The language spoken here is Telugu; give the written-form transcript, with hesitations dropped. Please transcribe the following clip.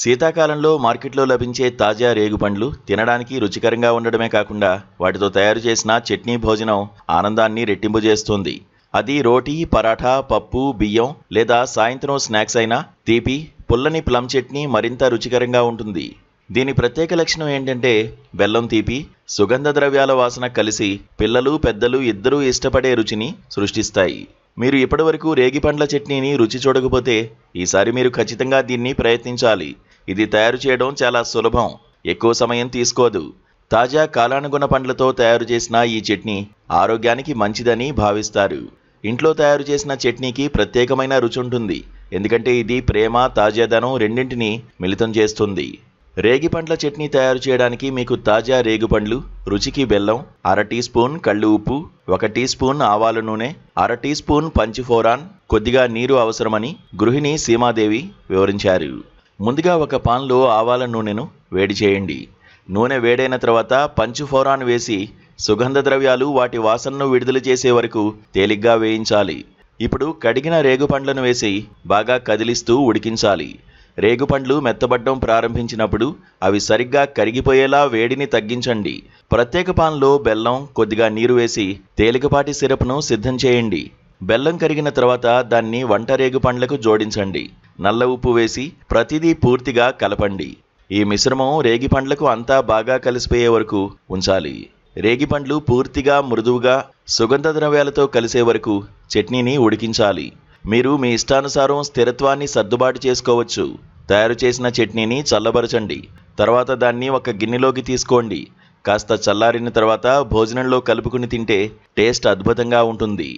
శీతాకాలంలో మార్కెట్లో లభించే తాజా రేగుపండ్లు తినడానికి రుచికరంగా ఉండడమే కాకుండా వాటితో తయారు చేసిన చట్నీ భోజనం ఆనందాన్ని రెట్టింపు చేస్తుంది. అది రోటీ, పరాఠా, పప్పు, బియ్యం లేదా సాయంత్రం స్నాక్స్ అయినా తీపి, పుల్లని ప్లమ్ చట్నీ మరింత రుచికరంగా ఉంటుంది. దీని ప్రత్యేక లక్షణం ఏంటంటే బెల్లం తీపి, సుగంధ ద్రవ్యాల వాసన కలిసి పిల్లలు, పెద్దలు ఇద్దరూ ఇష్టపడే రుచిని సృష్టిస్తాయి. మీరు ఇప్పటివరకు రేగిపండ్ల చట్నీని రుచి చూడకపోతే ఈసారి మీరు ఖచ్చితంగా దీన్ని ప్రయత్నించాలి. ఇది తయారు చేయడం చాలా సులభం, ఎక్కువ సమయం తీసుకోదు. తాజా కాలానుగుణ పండ్లతో తయారు చేసిన ఈ చట్నీ ఆరోగ్యానికి మంచిదని భావిస్తారు. ఇంట్లో తయారు చేసిన చట్నీకి ప్రత్యేకమైన రుచి ఉంటుంది, ఎందుకంటే ఇది ప్రేమ, తాజాదనం రెండింటినీ మిళితం చేస్తుంది. రేగిపండ్ల చట్నీ తయారు చేయడానికి మీకు తాజా రేగుపండ్లు, రుచికి బెల్లం, 1/2 టీ స్పూన్ కళ్ళు ఉప్పు, 1 టీ స్పూన్ ఆవాల నూనె, 1/2 టీ స్పూన్ పంచఫోరాన్, కొద్దిగా నీరు అవసరమని గృహిణి సీమాదేవి వివరించారు. ముందుగా ఒక పాన్లో ఆవాల నూనెను వేడి చేయండి. నూనె వేడైన తర్వాత పంచఫోరాన్ వేసి సుగంధ ద్రవ్యాలు వాటి వాసనను విడుదల చేసే వరకు తేలిగ్గా వేయించాలి. ఇప్పుడు కడిగిన రేగుపండ్లను వేసి బాగా కదిలిస్తూ ఉడికించాలి. రేగుపండ్లు మెత్తబడ్డం ప్రారంభించినప్పుడు అవి సరిగ్గా కరిగిపోయేలా వేడిని తగ్గించండి. ప్రత్యేక పాన్లో బెల్లం, కొద్దిగా నీరు వేసి తేలికపాటి సిరప్ను సిద్ధం చేయండి. బెల్లం కరిగిన తర్వాత దాన్ని వంట రేగుపండ్లకు జోడించండి. నల్ల ఉప్పు వేసి ప్రతిదీ పూర్తిగా కలపండి. ఈ మిశ్రమం రేగిపండ్లకు అంతా బాగా కలిసిపోయే వరకు ఉంచాలి. రేగిపండ్లు పూర్తిగా మృదువుగా సుగంధ ద్రవ్యాలతో కలిసే వరకు చట్నీని ఉడికించాలి. మీరు మీ ఇష్టానుసారం స్థిరత్వాన్ని సర్దుబాటు చేసుకోవచ్చు. తయారు చేసిన చట్నీని చల్లబరచండి. తర్వాత దాన్ని ఒక గిన్నెలోకి తీసుకోండి. కాస్త చల్లారిన తర్వాత భోజనంలో కలుపుకుని తింటే టేస్ట్ అద్భుతంగా ఉంటుంది.